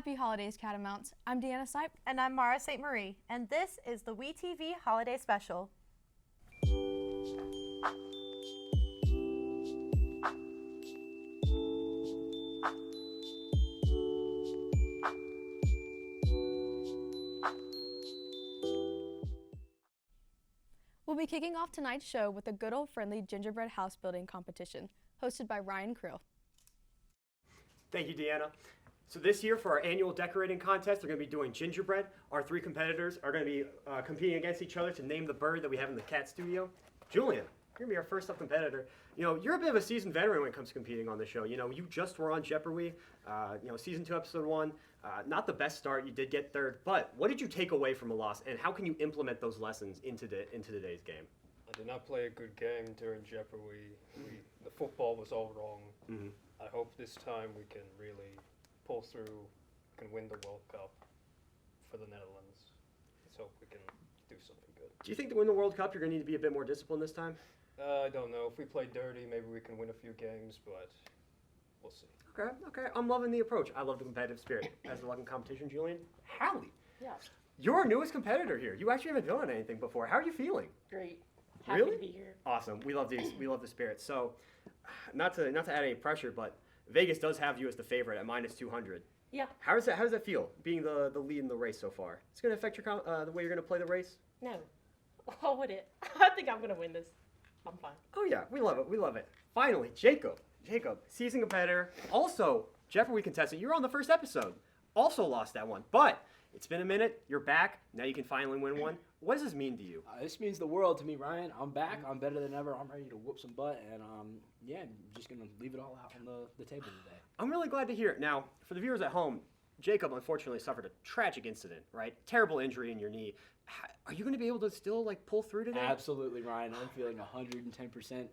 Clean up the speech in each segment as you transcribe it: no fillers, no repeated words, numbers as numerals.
Happy holidays, Catamounts. I'm Deanna Sipe. And I'm Mara St. Marie, and this is the WeTV Holiday Special. We'll be kicking off tonight's show with a good old friendly gingerbread house building competition, hosted by Ryan Krill. Thank you, Deanna. So this year for our annual decorating contest, we're going to be doing gingerbread. Our three competitors are going to be competing against each other to name the bird that we have in the cat studio. Julian, you're going to be our first up competitor. You know, you're a bit of a seasoned veteran when it comes to competing on the show. You know, you just were on Jeopardy, season 2, episode 1. Not the best start, you did get third, but what did you take away from a loss, and how can you implement those lessons into today's game? I did not play a good game during Jeopardy. The football was all wrong. Mm-hmm. I hope this time we can really pull through, can win the World Cup for the Netherlands. Let's hope we can do something good. Do you think to win the World Cup, you're going to need to be a bit more disciplined this time? I don't know. If we play dirty, maybe we can win a few games, but we'll see. Okay. I'm loving the approach. I love the competitive spirit. As a luck in competition, Julian. Hallie. Yeah. You're our newest competitor here. You actually haven't done anything before. How are you feeling? Great. Happy Really? to be here. Awesome. We love these. We love the spirit. So, not to add any pressure, but Vegas does have you as the favorite at -200. Yeah. How does that feel? Being the lead in the race so far. It's going to affect your the way you're going to play the race. No. Why would it? I think I'm gonna win this. I'm fine. Oh yeah, we love it. We love it. Finally, Jacob, seasoned competitor, also Jeopardy contestant. You were on the first episode. Also lost that one, but it's been a minute. You're back. Now you can finally win one. What does this mean to you? This means the world to me, Ryan. I'm back. I'm better than ever. I'm ready to whoop some butt, and I'm just gonna leave it all out on the table today. I'm really glad to hear it. Now, for the viewers at home, Jacob unfortunately suffered a tragic incident, right? Terrible injury in your knee. Are you going to be able to still pull through today? Absolutely, Ryan. I'm feeling 110%.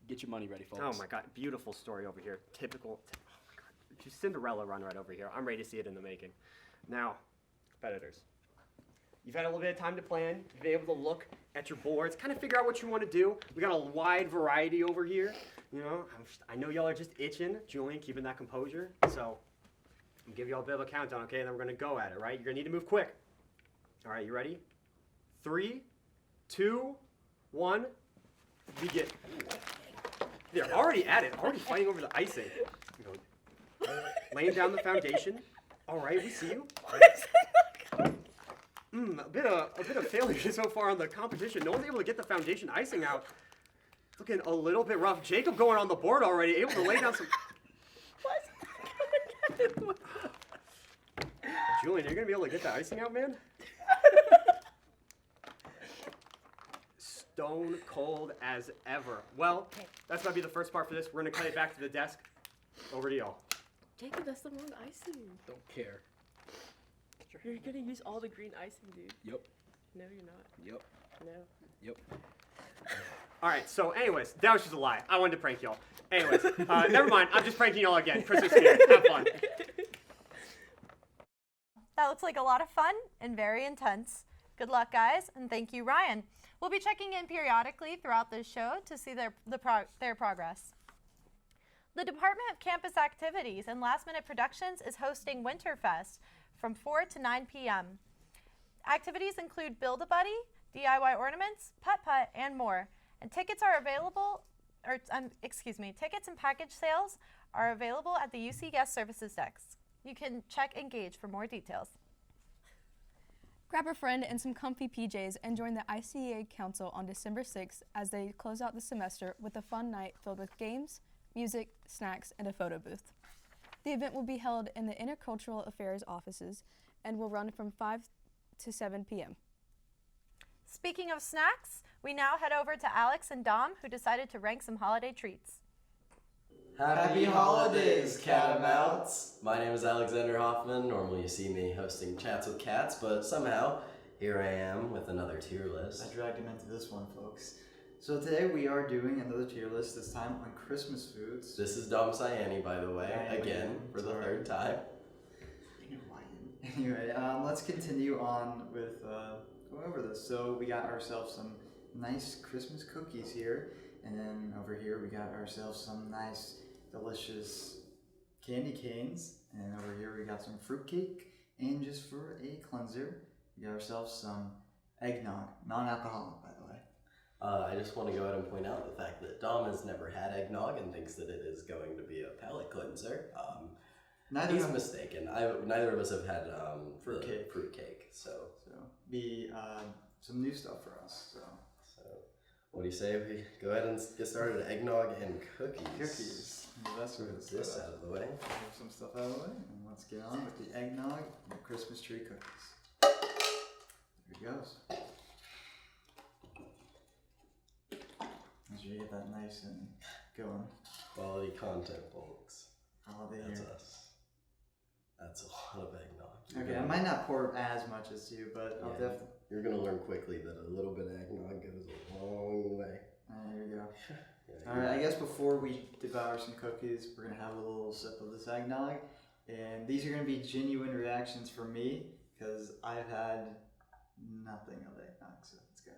Get your money ready, folks. Oh my God, beautiful story over here. Typical. Oh my God, just Cinderella run right over here. I'm ready to see it in the making. Now, competitors, you've had a little bit of time to plan. You've been able to look at your boards, kind of figure out what you want to do. We got a wide variety over here. You know, I know y'all are just itching. Julian, keeping that composure. So I'm gonna give y'all a bit of a countdown, okay? And then we're gonna go at it, right? You're gonna need to move quick. All right, you ready? 3, 2, 1, begin. They're already at it, already fighting over the icing. Laying down the foundation. All right, we see you. A bit of failure so far on the competition. No one's able to get the foundation icing out. It's looking a little bit rough. Jacob going on the board already, able to lay down some. Julian, you're gonna be able to get the icing out, man? Stone cold as ever. Well, that's gonna be the first part for this. We're gonna cut it back to the desk. Over to y'all. Jacob, that's the wrong icing. Don't care. You're gonna use all the green icing, dude. Yep. No, you're not. Yep. No. Yep. All right, so anyways, that was just a lie. I wanted to prank y'all. Anyways, never mind. I'm just pranking y'all again. Christmas here. Have fun. That looks like a lot of fun and very intense. Good luck, guys, and thank you, Ryan. We'll be checking in periodically throughout this show to see their progress. The Department of Campus Activities and Last Minute Productions is hosting Winterfest from 4 to 9 p.m. Activities include Build-A-Buddy, DIY ornaments, putt-putt, and more. And tickets are available, tickets and package sales are available at the UC Guest Services desk. You can check Engage for more details. Grab a friend and some comfy PJs and join the ICEA Council on December 6th as they close out the semester with a fun night filled with games, music, snacks, and a photo booth. The event will be held in the Intercultural Affairs offices and will run from 5 to 7 p.m. Speaking of snacks, we now head over to Alex and Dom, who decided to rank some holiday treats. Happy holidays, Catamounts! My name is Alexander Hoffman. Normally you see me hosting Chats with Cats, but somehow here I am with another tier list. I dragged him into this one, folks. So today we are doing another tier list, this time on Christmas foods. This is Dom Sayani, by the way, again, for the third time. Anyway, let's continue on with going over this. So we got ourselves some nice Christmas cookies here, and then over here we got ourselves some nice delicious candy canes, And over here we got some fruitcake. And just for a cleanser, we got ourselves some eggnog, non-alcoholic, by the way. I just want to go ahead and point out the fact that Dom has never had eggnog and thinks that it is going to be a palate cleanser. He's mistaken. Neither of us have had Fruitcake. Fruitcake, so be some new stuff for us. So what do you say we go ahead and get started? Eggnog and cookies. Cookies. The best way to Move this out of the way. Move some stuff out of the way, and let's get on with the eggnog and the Christmas tree cookies. There he goes. Make sure you get that nice and going. Quality content, folks. Holiday That's here. us. That's a lot of eggnog. Okay, I might not pour as much as you, but I'll definitely. You're gonna learn quickly that a little bit of eggnog goes a long way. There you go. Yeah, All right, I guess before we devour some cookies, we're gonna have a little sip of this eggnog, and these are gonna be genuine reactions for me because I've had nothing of eggnog, so it's good.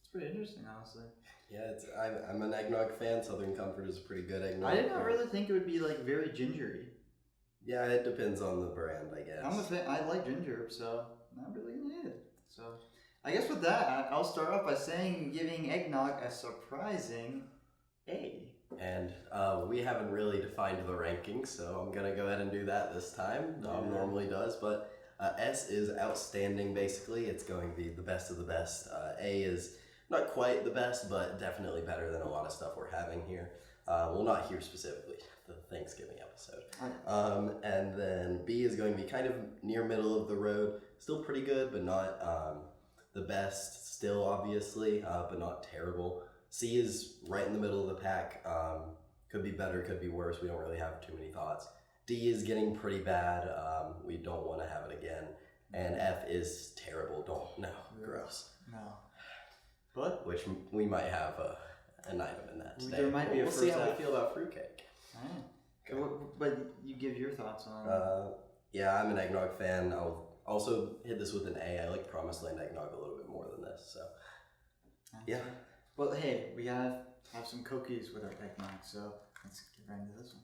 It's pretty interesting, honestly. Yeah, I'm an eggnog fan. Southern Comfort is a pretty good eggnog. I did not really think it would be like very gingery. Yeah, it depends on the brand, I guess. I'm a fan. I like ginger, so not really gonna hate it. So, I guess with that, I'll start off by giving eggnog a surprising A. And we haven't really defined the rankings, so I'm gonna go ahead and do that this time. Dom normally does, but S is outstanding. Basically, it's going to be the best of the best. A is not quite the best, but definitely better than a lot of stuff we're having here. Well, not here specifically, the Thanksgiving episode. And then B is going to be kind of near middle of the road. Still pretty good, but not the best still, obviously, but not terrible. C is right in the middle of the pack. Could be better, could be worse. We don't really have too many thoughts. D is getting pretty bad. We don't want to have it again. And F is terrible. Gross. No. But which we might have an item in that today. There might be a we'll first see how half. we feel about fruitcake. Okay. But you give your thoughts on. Yeah, I'm an eggnog fan. I'll also hit this with an A. I like Promised Land eggnog a little bit more than this. So yeah. Well, hey, we gotta have some cookies with our eggnog, so let's get right into this one.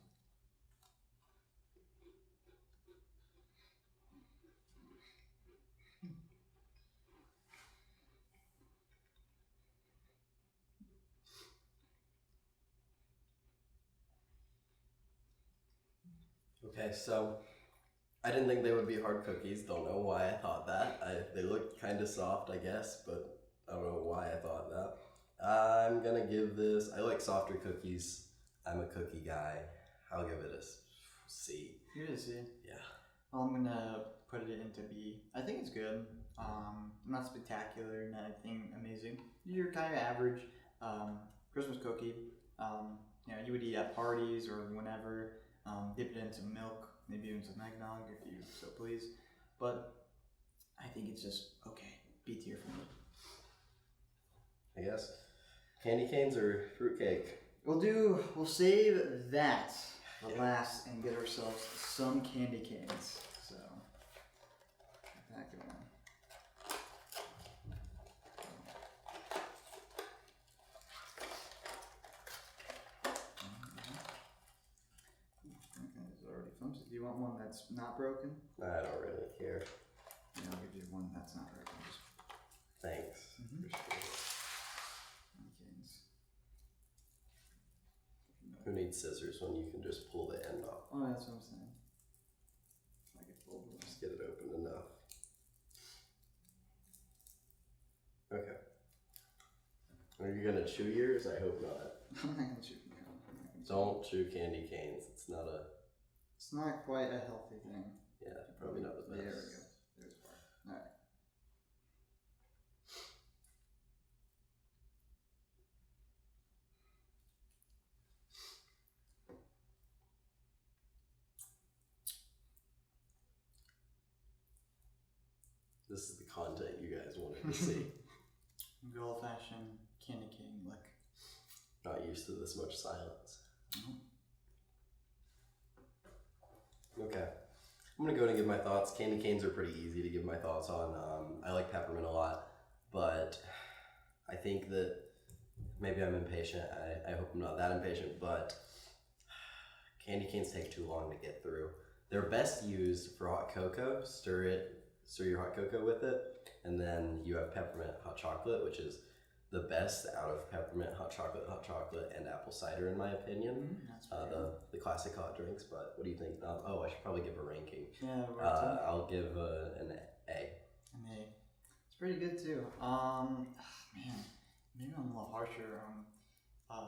Okay, so I didn't think they would be hard cookies. Don't know why I thought that. They look kind of soft, I guess, but I don't know why I thought that. I'm gonna give this. I like softer cookies. I'm a cookie guy. I'll give it a C. You're a C. Yeah. Well, I'm gonna put it into B. I think it's good. Not spectacular, nothing amazing. You're kind of average Christmas cookie. You would eat at parties or whenever. Dip it in some milk, maybe even some eggnog if you so please. But I think it's just okay. B tier for me. I guess. Candy canes or fruitcake? We'll save that for last and get ourselves some candy canes. So, back it on. Okay, it's already flimsy. Do you want one that's not broken? I don't really care. Yeah, I'll give you one that's not broken. Just Thanks. Mhm. Appreciate it. canes. Who needs scissors when you can just pull the end off? Oh, that's what I'm saying. I get full of Just get it open enough. Okay. Are you gonna chew yours? I hope not. Don't chew candy canes. It's not quite a healthy thing. Yeah, probably not the best. There we go. There's part. Alright. This is the content you guys wanted to see. Good old fashioned candy cane lick. Not used to this much silence. Okay. I'm gonna go ahead and give my thoughts. Candy canes are pretty easy to give my thoughts on. I like peppermint a lot, but I think that maybe I'm impatient. I hope I'm not that impatient, but candy canes take too long to get through. They're best used for hot cocoa. Stir your hot cocoa with it, and then you have peppermint hot chocolate, which is the best out of peppermint hot chocolate, and apple cider, in my opinion. The classic hot drinks. But what do you think? I should probably give a ranking. Yeah, I'll give an A. An A. It's pretty good too. Man, maybe I'm a little harsher on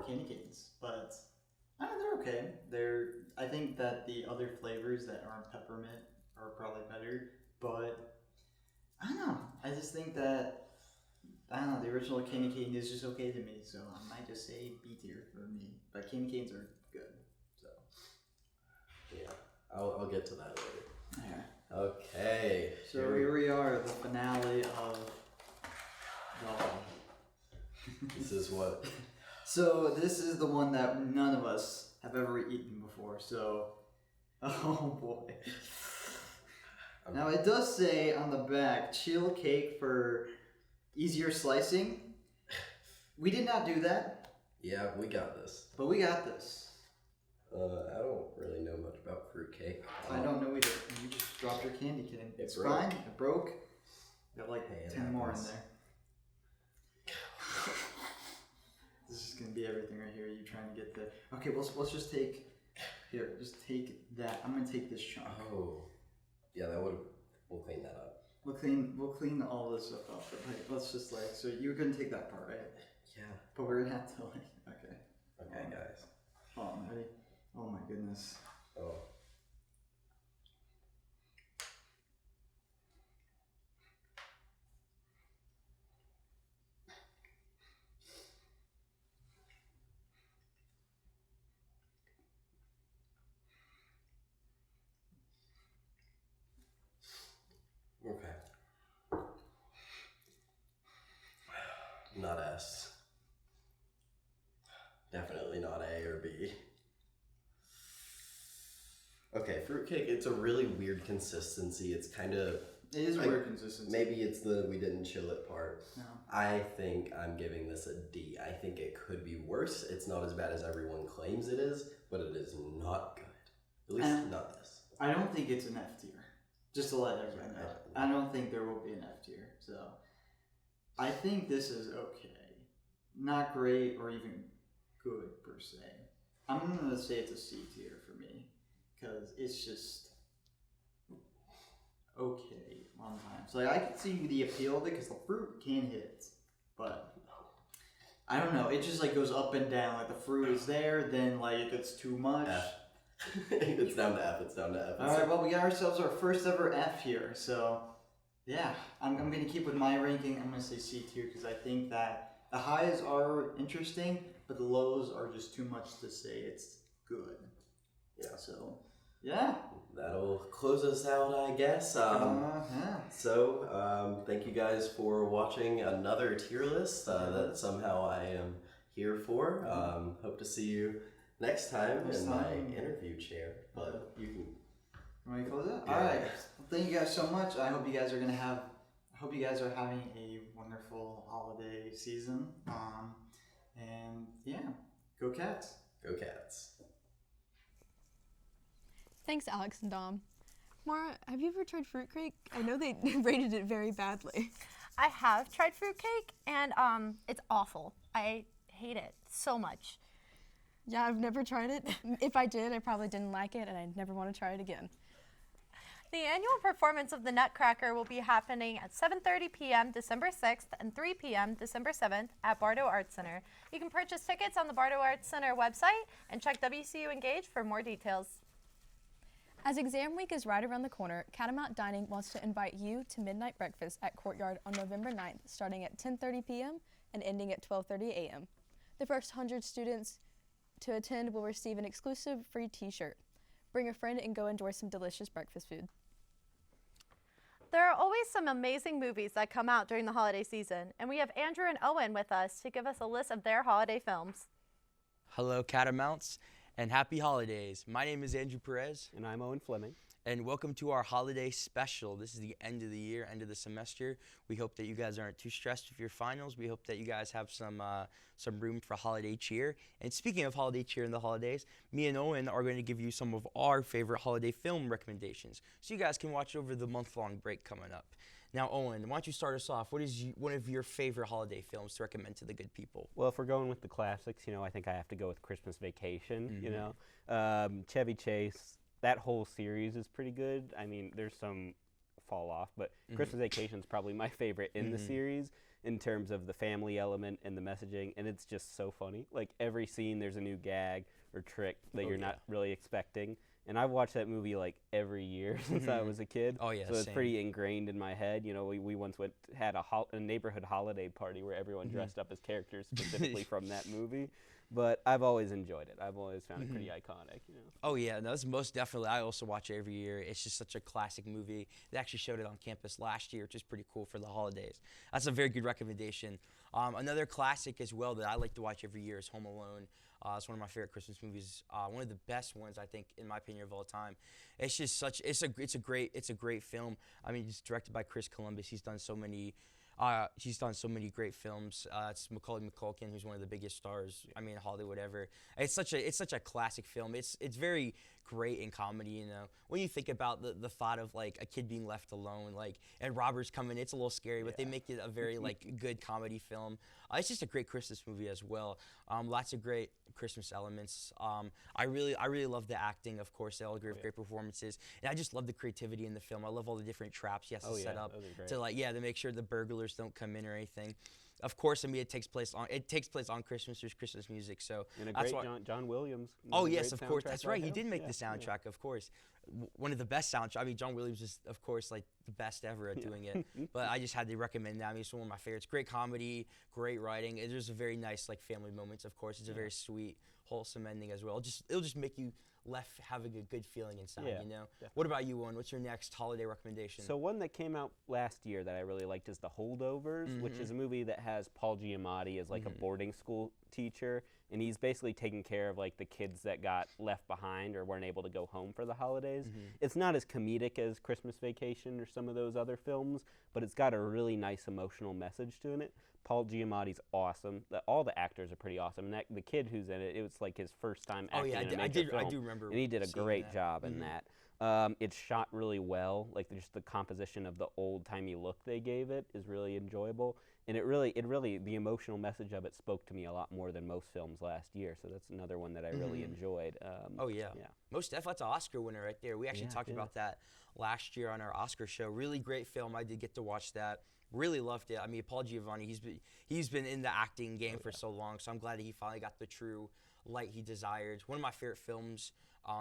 candy canes, but they're okay. I think that the other flavors that aren't peppermint are probably better, but I don't know. I just think that the original candy cane is just okay to me, so I might just say B tier for me. But candy canes are good, so yeah, I'll get to that later. yeah. Okay. So here we are, the finale of This is what. So this is the one that none of us have ever eaten before. So, oh boy. Now it does say on the back, chill cake for easier slicing. We did not do that, Yeah, we got this. but we got this. I don't really know much about fruitcake. I don't know either. You just dropped your candy cane. It It's broke. fine. It broke. Got like Hey, it 10 more in happens. there. This is gonna be everything right here. You trying to get the. Okay, let's just take. Here, just take that. I'm gonna take this chunk. Oh, yeah, we'll clean that up. We'll clean all this stuff up. But like, let's just so you're gonna take that part, right? Yeah. But we're gonna have to okay. Okay, guys. Oh, I'm ready. Oh my goodness. Oh. Okay. Not S. Definitely not A or B. Okay, fruitcake, it's a really weird consistency. It's kind of... It is weird consistency. Maybe it's the we didn't chill it part. No. I think I'm giving this a D. I think it could be worse. It's not as bad as everyone claims it is, but it is not good. At least not this. I don't think it's an F tier. Just to let everyone know. I don't think there will be an F tier. So I think this is okay. Not great or even good per se. I'm gonna say it's a C tier for me. Because it's just okay on time. So I can see the appeal of it because the fruit can hit. But I don't know. It just goes up and down. Like the fruit is there, then if it's too much. F. It's down to F. It's down to F. All right, well, we got ourselves our first ever F here. So, yeah, I'm going to keep with my ranking. I'm going to say C tier because I think that the highs are interesting, but the lows are just too much to say it's good. Yeah. So, yeah. That'll close us out, I guess. Yeah. So, thank you guys for watching another tier list that somehow I am here for. Hope to see you next time in my interview chair. But you can. Want to close it? Yeah. All right. Well, thank you guys so much. I hope you guys are having a wonderful holiday season. And yeah, go Cats. Go Cats. Thanks, Alex and Dom. Mara, have you ever tried fruitcake? I know they rated it very badly. I have tried fruitcake, and it's awful. I hate it so much. Yeah, I've never tried it. If I did, I probably didn't like it, and I'd never want to try it again. The annual performance of the Nutcracker will be happening at 7:30 p.m. December 6th and 3 p.m. December 7th at Bardo Arts Center. You can purchase tickets on the Bardo Arts Center website and check WCU Engage for more details. As exam week is right around the corner, Catamount Dining wants to invite you to midnight breakfast at Courtyard on November 9th, starting at 10:30 p.m. and ending at 12:30 a.m. The first 100 students to attend will receive an exclusive free t-shirt. Bring a friend and go enjoy some delicious breakfast food. There are always some amazing movies that come out during the holiday season, and we have Andrew and Owen with us to give us a list of their holiday films. Hello, Catamounts. and happy holidays. My name is Andrew Perez, And I'm Owen Fleming. and welcome to our holiday special. This is the end of the year, end of the semester. We hope that you guys aren't too stressed with your finals. We hope that you guys have some room for holiday cheer. And speaking of holiday cheer and the holidays, me and Owen are going to give you some of our favorite holiday film recommendations, so you guys can watch over the month-long break coming up. Now, Owen, why don't you start us off? What is one of your favorite holiday films to recommend to the good people? Well, if we're going with the classics, I think I have to go with Christmas Vacation. Chevy Chase. That whole series is pretty good. I mean, there's some fall off, but Christmas Vacation is probably my favorite in the series in terms of the family element and the messaging, and it's just so funny. Like every scene, there's a new gag or trick that you're not really expecting. And I've watched that movie like every year since I was a kid. Oh, yeah, so it's same. pretty ingrained in my head. We once had a neighborhood holiday party where everyone dressed up as characters specifically from that movie. But I've always enjoyed it. I've always found it pretty iconic. Oh yeah, no, that's most definitely. I also watch it every year. It's just such a classic movie. They actually showed it on campus last year, which is pretty cool for the holidays. That's a very good recommendation. Another classic as well that I like to watch every year is Home Alone. It's one of my favorite Christmas movies. One of the best ones, I think, in my opinion, of all time. It's just it's a great film. I mean, it's directed by Chris Columbus. He's done so many great films. It's Macaulay Culkin, who's one of the biggest stars. I mean, Hollywood ever. It's such a classic film. It's very great in comedy. When you think about the thought of like a kid being left alone, and robbers coming, it's a little scary, but they make it a very good comedy film. It's just a great Christmas movie as well. Lots of great Christmas elements. I really love the acting. Of course, they all give great performances, and I just love the creativity in the film. I love all the different traps he has to set up to make sure the burglars don't come in or anything. Of course, I mean it takes place on Christmas. There's Christmas music, so And a that's great why. John Williams. Oh Another yes, great of course. soundtrack That's by right. He him. did make Yeah, the soundtrack, of course. One of the best soundtracks. I mean, John Williams is, of course, like the best ever at doing it. But I just had to recommend that. I mean, it's one of my favorites. Great comedy, great writing. And there's a very nice family moments. Of course, it's a very sweet, wholesome ending as well. It'll just make you left having a good feeling inside. Definitely. What about you, Owen? What's your next holiday recommendation? So one that came out last year that I really liked is The Holdovers, which is a movie that has Paul Giamatti as like a boarding school teacher, and he's basically taking care of like the kids that got left behind or weren't able to go home for the holidays. It's not as comedic as Christmas Vacation or some of those other films, but it's got a really nice emotional message to it. Paul Giamatti's awesome. All the actors are pretty awesome. And the kid who's in it, it was like his first time acting in a major film. I do remember. And he did a seeing great that. job in that. It's shot really well. Like just the composition of the old-timey look they gave it is really enjoyable. And it really, the emotional message of it spoke to me a lot more than most films last year. So that's another one that I really enjoyed. Most definitely, that's an Oscar winner right there. We actually talked about that last year on our Oscar show. Really great film. I did get to watch that. Really loved it. I mean, Paul Giamatti, he's been in the acting game for so long, so I'm glad that he finally got the true light he desired. One of my favorite films,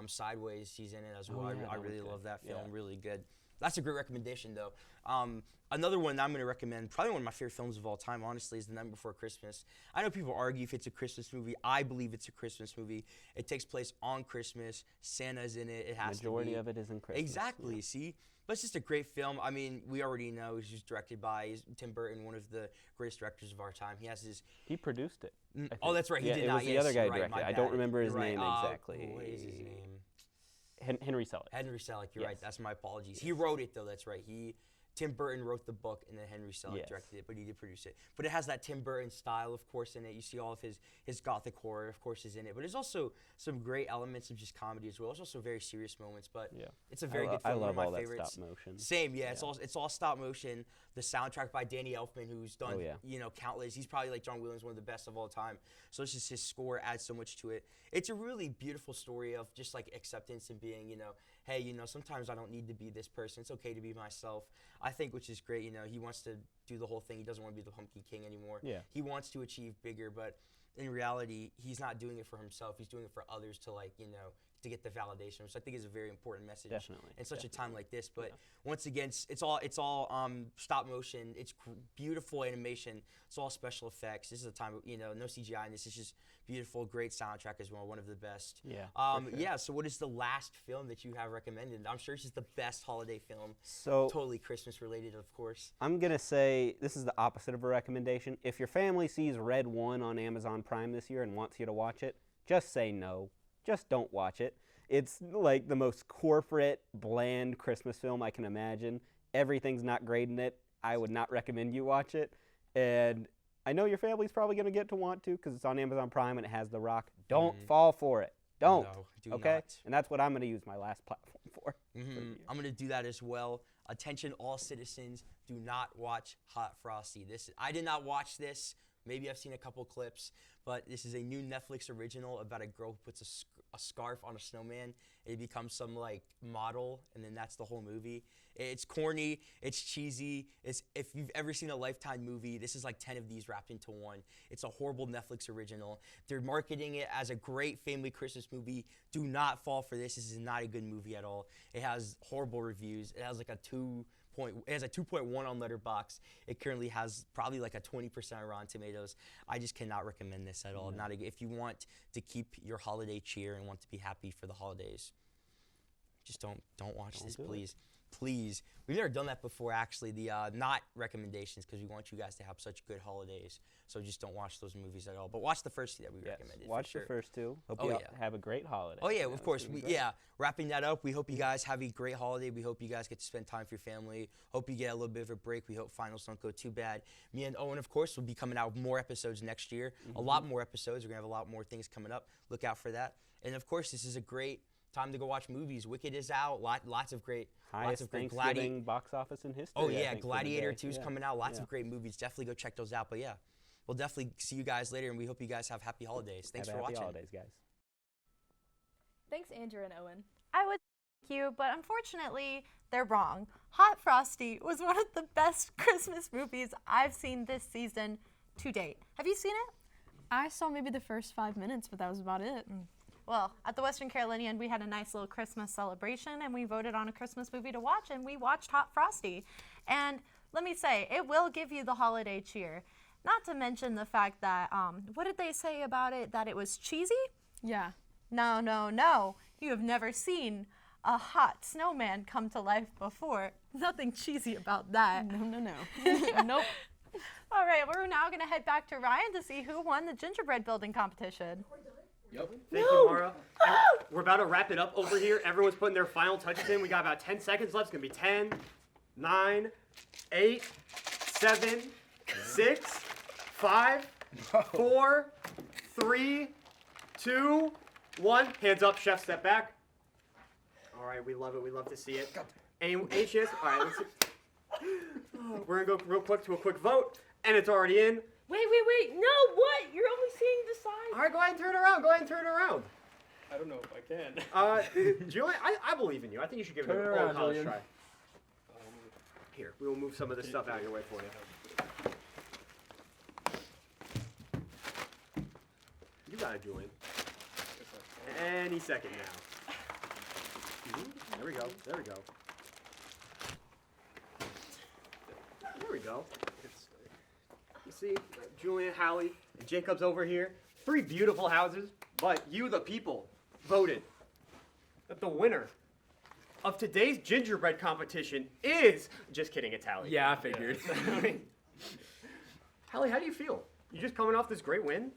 Sideways, he's in it as well. I really love that film. Yeah. Really good. That's a great recommendation, though. Another one that I'm going to recommend, probably one of my favorite films of all time, honestly, is The Night Before Christmas. I know people argue if it's a Christmas movie. I believe it's a Christmas movie. It takes place on Christmas. Santa's in it. It has Majority to be. of it is in Christmas. Exactly. See? But it's just a great film. I mean, we already know he's directed by Tim Burton, one of the greatest directors of our time. He produced it. I think. Oh, that's right. He did it not. was the Yes, other guy you're right, directed. my I don't bad. remember his You're right. name exactly. What is his name? Henry Selick. Henry Selick. You're right. Yes. That's my apologies. He wrote it though. That's right. Tim Burton wrote the book, and then Henry Selick directed it, but he did produce it. But it has that Tim Burton style, of course, in it. You see all of his gothic horror, of course, is in it. But there's also some great elements of just comedy as well. There's also very serious moments, but it's a very good film. I love one of all my that favorites. stop motion. Same, it's all stop motion. The soundtrack by Danny Elfman, who's done countless. He's probably like John Williams, one of the best of all time. So it's just his score adds so much to it. It's a really beautiful story of just like acceptance and being, hey, sometimes I don't need to be this person. It's okay to be myself. I think, which is great. He wants to do the whole thing. He doesn't want to be the Pumpkin King anymore. Yeah. He wants to achieve bigger, but in reality, he's not doing it for himself. He's doing it for others to to get the validation, which I think is a very important message. Definitely. In such a time like this. But once again, it's all stop motion. It's beautiful animation. It's all special effects. This is a time no CGI in this. It's just beautiful, great soundtrack as well. One of the best. Yeah. Yeah. So what is the last film that you have recommended? I'm sure it's just the best holiday film. So totally Christmas related, of course. I'm gonna say this is the opposite of a recommendation. If your family sees Red 1 on Amazon Prime this year and wants you to watch it, just say no. just don't watch it. It's like the most corporate, bland Christmas film I can imagine. Everything's not great in it. I would not recommend you watch it. And I know your family's probably going to get to want to because it's on Amazon Prime and it has The Rock. Don't fall for it. Don't. No, do okay? not. And that's what I'm going to use my last platform for. I'm going to do that as well. Attention all citizens, do not watch Hot Frosty. I did not watch this. Maybe I've seen a couple clips, but this is a new Netflix original about a girl who puts a scarf on a snowman. It becomes some like model, and then that's the whole movie. It's corny, it's cheesy. If you've ever seen a Lifetime movie, this is like 10 of these wrapped into one. It's a horrible Netflix original. They're marketing it as a great family Christmas movie. Do not fall for this. This is not a good movie at all. It has horrible reviews. It has like a 2.1 on Letterboxd. It currently has probably like a 20% on Rotten Tomatoes. I just cannot recommend this at all. If you want to keep your holiday cheer and want to be happy for the holidays, just don't watch this, please. Please. We've never done that before, actually, the not recommendations, because we want you guys to have such good holidays. So just don't watch those movies at all. But watch the first two that we recommended. Watch the first two. Hope you have a great holiday. Oh, yeah, of course. Wrapping that up, we hope you guys have a great holiday. We hope you guys get to spend time with your family. Hope you get a little bit of a break. We hope finals don't go too bad. Me and Owen, of course, will be coming out with more episodes next year. A lot more episodes. We're going to have a lot more things coming up. Look out for that. And, of course, this is a great time to go watch movies. Wicked is out. Lots of great Thanksgiving box office in history. Oh yeah, Gladiator 2 is coming out. Lots of great movies. Definitely go check those out. But yeah, we'll definitely see you guys later, and we hope you guys have happy holidays. Thanks for watching. Happy holidays, guys. Thanks, Andrew and Owen. I would thank you, but unfortunately, they're wrong. Hot Frosty was one of the best Christmas movies I've seen this season to date. Have you seen it? I saw maybe the first 5 minutes, but that was about it. Well, at the Western Carolinian, we had a nice little Christmas celebration, and we voted on a Christmas movie to watch, and we watched Hot Frosty. And let me say, it will give you the holiday cheer. Not to mention the fact that, what did they say about it? That it was cheesy? Yeah. No. You have never seen a hot snowman come to life before. Nothing cheesy about that. No. Nope. All right, we're now going to head back to Ryan to see who won the gingerbread building competition. Yep. Thank you, Mara. We're about to wrap it up over here. Everyone's putting their final touches in. We got about 10 seconds left. It's going to be 10, 9, 8, 7, 6, 5, 4, 3, 2, 1. Hands up, chef, step back. All right, we love it. We love to see it. Any chance? All right, let's see. We're going to go real quick to a quick vote, and it's already in. Wait. No, what? You're only seeing the side. All right, go ahead and turn it around. I don't know if I can. Julian, I believe in you. I think you should give it a whole college try. Here, we will move some of this stuff out of your way for you. You got it, Julian. Any second now. There we go. There we go. You see, Julian, Hallie, and Jacob's over here. 3 beautiful houses, but you, the people, voted that the winner of today's gingerbread competition is... Just kidding, it's Hallie. Yeah, I figured. Hallie, how do you feel? You're just coming off this great win.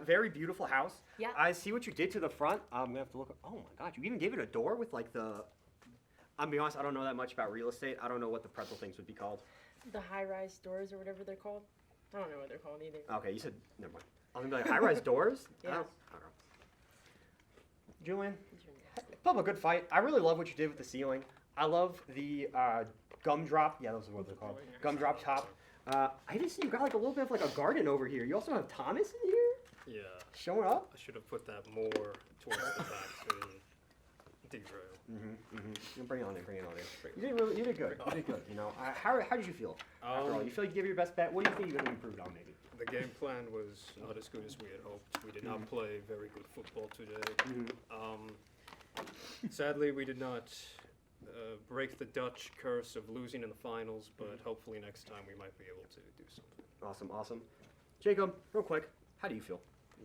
Very beautiful house. Yeah. I see what you did to the front. I'm going to have to look... Oh, my God. You even gave it a door with, like, the... I'm going to be honest, I don't know that much about real estate. I don't know what the pretzel things would be called. The high-rise doors or whatever they're called. I don't know what they're called either. Okay, you said... Never mind. I was going to be like, high-rise doors? Yeah. I don't know. Julian, put up a good fight. I really love what you did with the ceiling. I love the gumdrop. Yeah, those are what they're called. Gumdrop top. I even see you got like a little bit of like a garden over here. You also have Thomas in here? Yeah. Showing up? I should have put that more towards the back so it didn't derail. Bring it on in. You did good. You know, how did you feel after all? You feel like you gave your best bet? What do you think you could have improved on maybe? The game plan was not as good as we had hoped. We did not play very good football today. Sadly, we did not break the Dutch curse of losing in the finals, but hopefully next time we might be able to do something. Awesome. Jacob, real quick, how do you feel?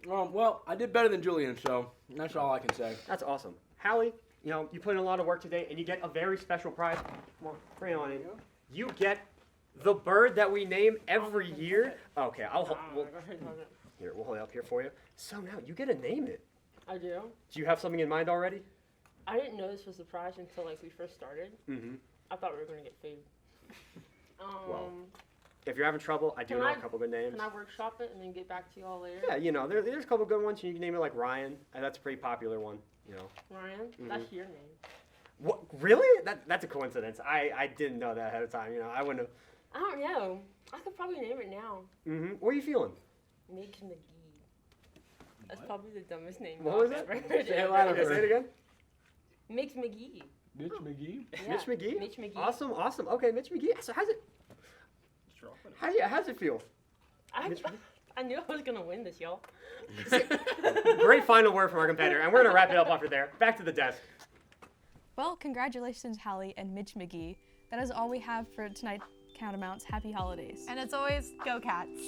Well, I did better than Julian, so that's all I can say. That's awesome. Hallie, you know, you put in a lot of work today, and you get a very special prize. Come on, bring it on in. You get the bird that we name every year. Okay, we'll hold it up here for you. So now you get to name it. I do. Do you have something in mind already? I didn't know this was a surprise until like we first started. Mm-hmm. I thought we were gonna get food. Well, if you're having trouble, I do Can know I- a couple good names. Can I workshop it and then get back to y'all later? Yeah, you know, there's a couple good ones. You can name it like Ryan. That's a pretty popular one. You know. Ryan, Mhm. that's your name. What? Really? That's a coincidence. I didn't know that ahead of time. You know, I wouldn't have. I don't know. I could probably name it now. Mm-hmm. What are you feeling? Migs McGee. That's probably the dumbest name. What was I've it? ever heard. Say it louder Okay, for say it again. Migs McGee. Mitch McGee. Yeah, Mitch McGee. Mitch McGee. Awesome. Okay, Mitch McGee. So how's it? How's it feel? Mitch McGee? I knew I was gonna win this, y'all. Great final word from our competitor, and we're gonna wrap it up after there. Back to the desk. Well, congratulations, Hallie and Mitch McGee. That is all we have for tonight's Catamounts. Happy holidays. And it's always go Cats.